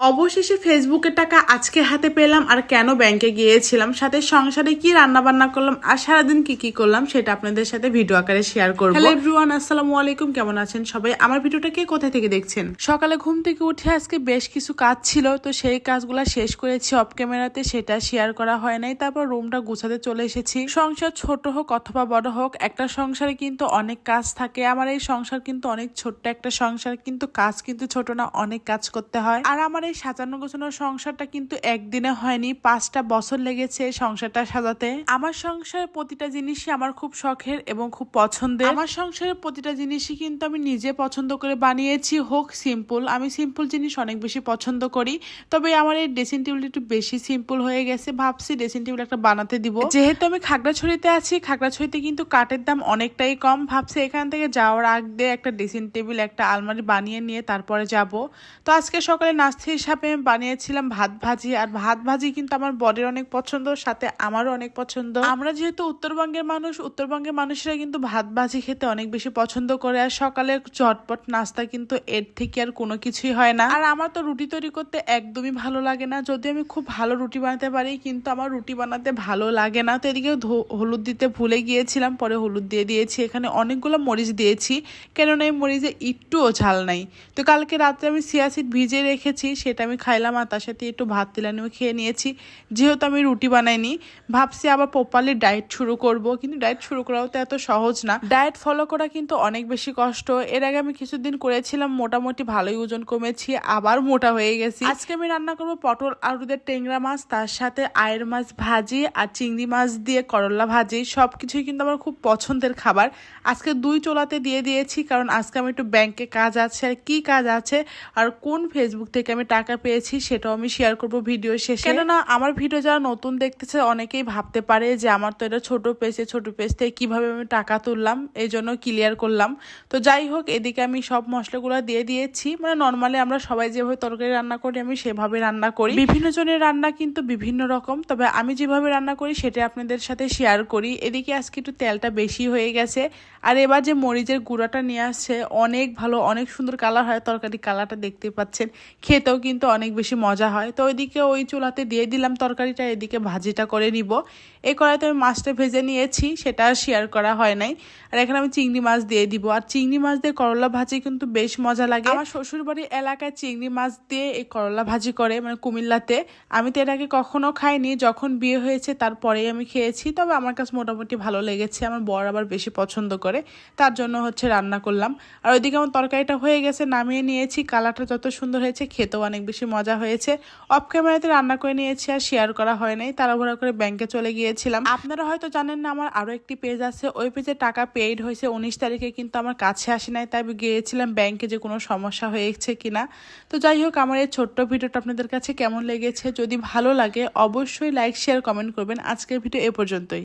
অবশেষে ফেসবুকের টাকা আজকে হাতে পেলাম। আর কেন ব্যাংকে গিয়েছিলাম, সাথে সংসারে কি রান্না বান্না করলাম আর সারাদিন কি কি করলাম সেটা আপনাদের সাথে ভিডিও আকারে শেয়ার করব। হ্যালো এভরিওয়ান, আসসালামু আলাইকুম। কেমন আছেন সবাই? আমার ভিডিওটাকে কোথা থেকে দেখছেন? সকালে ঘুম থেকে উঠে আজকে বেশ কিছু কাজ ছিল, তো সেই কাজগুলো শেষ করেছি অফ ক্যামেরাতে, সেটা শেয়ার করা হয় নাই। তারপর রুমটা গুছাতে চলে এসেছি। সংসার ছোট হোক অথবা বড় হোক, একটা সংসারে কিন্তু অনেক কাজ থাকে। আমার এই সংসার কিন্তু অনেক ছোট্ট একটা সংসার, কিন্তু কাজ কিন্তু ছোট না, অনেক কাজ করতে হয়। আর আমার এই সাজানো গোছানো সংসারটা কিন্তু একদিনে হয়নি, 5টা বছর লেগেছে সংসারটা সাজাতে। আমার সংসারের প্রতিটা জিনিসই আমার খুব শখের এবং খুব পছন্দের। আমার সংসারের প্রতিটা জিনিসই কিন্তু আমি নিজে পছন্দ করে বানিয়েছি, হোক সিম্পল। আমি সিম্পল জিনিস অনেক বেশি পছন্দ করি, তবে আমার এই ড্রেসিং টেবিলটা একটু বেশি সিম্পল হয়ে গেছে। ভাবছি ড্রেসিং টেবিল একটা বানাতে দিব। যেহেতু আমি খাগড়াছড়িতে আছি, খাগড়াছড়িতে কিন্তু কাঠের দাম অনেকটাই কম। ভাবছি এখান থেকে যাওয়ার আগে একটা ড্রেসিং টেবিল, একটা আলমারি বানিয়ে নিয়ে তারপরে যাব। তো আজকে সকালে নাস্তা হিসাবে আমি বানিয়েছিলাম ভাত ভাজি। আর ভাত ভাজি কিন্তু আমার বডির অনেক পছন্দ, সাথে আমারও অনেক পছন্দ। আমরা যেহেতু উত্তরবঙ্গের মানুষ, উত্তরবঙ্গের মানুষরা কিন্তু ভাত ভাজি খেতে অনেক বেশি পছন্দ করে। আর সকালে চটপট নাস্তা কিন্তু এর থেকে আর কোনো কিছুই হয় না। আর আমার তো রুটি তৈরি করতে একদমই ভালো লাগে না, যদি আমি খুব ভালো রুটি বানাতে পারি, কিন্তু আমার রুটি বানাতে ভালো লাগে না। তো এদিকে হলুদ দিতে ভুলে গিয়েছিলাম, পরে হলুদ দিয়ে দিয়েছি। এখানে অনেকগুলো মরিচ দিয়েছি, কেননা এই মরিচে একটুও ঝাল নাই। তো কালকে রাত্রে আমি চিয়া সিড ভিজিয়ে রেখেছি, সেটা আমি খাইলাম আর তার সাথে একটু ভাত তেলানিও খেয়ে নিয়েছি। যেহেতু আমি রুটি বানাইনি, ভাবছি আবার প্রপারলি ডায়েট শুরু করব, কিন্তু ডায়েট শুরু করাও তো এত সহজ না। ডায়েট ফলো করা কিন্তু অনেক বেশি কষ্ট। এর আগে আমি কিছুদিন করেছিলাম, মোটামুটি ভালোই ওজন কমেছি, আবার মোটা হয়ে গেছি। আজকে আমি রান্না করব পটল আলু দিয়ে টেংরা মাছ, তার সাথে আয়ের মাছ ভাজি আর চিংড়ি মাছ দিয়ে করলা ভাজি। সবকিছুই কিন্তু আমার খুব পছন্দের খাবার। আজকে 2 চুলাতে দিয়ে দিয়েছি, কারণ আজকে আমি একটু ব্যাংকে কাজ আছে। আর কি কাজ আছে আর কোন ফেসবুক থেকে আমি টাকা পেয়েছি সেটাও আমি শেয়ার করব ভিডিও শেষে। কেননা আমার ভিডিও যারা নতুন দেখতেছে অনেকেই ভাবতে পারে যে আমার তো এটা ছোট পেজে, ছোট পেজ থেকে কিভাবে আমি টাকা তুললাম, এই জন্য ক্লিয়ার করলাম। তো যাই হোক, এদিকে আমি সব মশলাগুলো দিয়ে দিয়েছি। মানে নর্মালি আমরা সবাই যেভাবে তরকারি রান্না করি আমি সেভাবে রান্না করি। বিভিন্ন জনের রান্না কিন্তু বিভিন্ন রকম, তবে আমি যেভাবে রান্না করি সেটা আপনাদের সাথে শেয়ার করি। এদিকে আজকে একটু তেলটা বেশি হয়ে গেছে। আর এবার যে মরিচের গুঁড়াটা নিয়ে আসছে অনেক ভালো, অনেক সুন্দর কালার হয় তরকারি, কালারটা দেখতে পাচ্ছেন, খেতেও কিন্তু অনেক বেশি মজা হয়। তো ওইদিকে ওই চুলাতে দিয়ে দিলাম তরকারিটা, এদিকে ভাজিটা করে নিব। এই কড়াইতে আমি মাছটা ভেজে নিয়েছি, সেটা শেয়ার করা হয় নাই। আর এখানে আমি চিংড়ি মাছ দিয়ে দিব। আর চিংড়ি মাছ দিয়ে করলা ভাজি কিন্তু বেশ মজা লাগে। আমার শ্বশুরবাড়ির এলাকায় চিংড়ি মাছ দিয়ে এই করলা ভাজি করে, মানে কুমিল্লাতে। আমি তো এর আগে কখনো খাইনি, যখন বিয়ে হয়েছে তারপরেই আমি খেয়েছি। তবে আমার কাছে মোটামুটি ভালো লেগেছে, আমার বর আবার বেশি পছন্দ করে, তার জন্য রান্না করলাম। আর ওইদিকে আমার তরকারিটা হয়ে গেছে, নামিয়ে নিয়েছি। কালারটা যত সুন্দর হয়েছে, খেতেও অনেক বেশি মজা হয়েছে। অফ ক্যামেরাতে রান্না করে নিয়েছি, আর শেয়ার করা হয় নাই, তাড়াহুড়া করে ব্যাংকে চলে গিয়েছিলাম। আপনারা হয়তো জানেন না, আমার আরো একটি পেজ আছে, ওই পেজে টাকা পেইড হয়েছে 19 তারিখে, কিন্তু আমার কাছে আসে নাই। তাই গিয়েছিলাম ব্যাংকে যে কোনো সমস্যা হয়েছে কিনা। তো যাই হোক, আমার এই ছোট্ট ভিডিওটা আপনাদের কাছে কেমন লেগেছে, যদি ভালো লাগে অবশ্যই লাইক শেয়ার কমেন্ট করবেন। আজকের ভিডিও এ পর্যন্তই।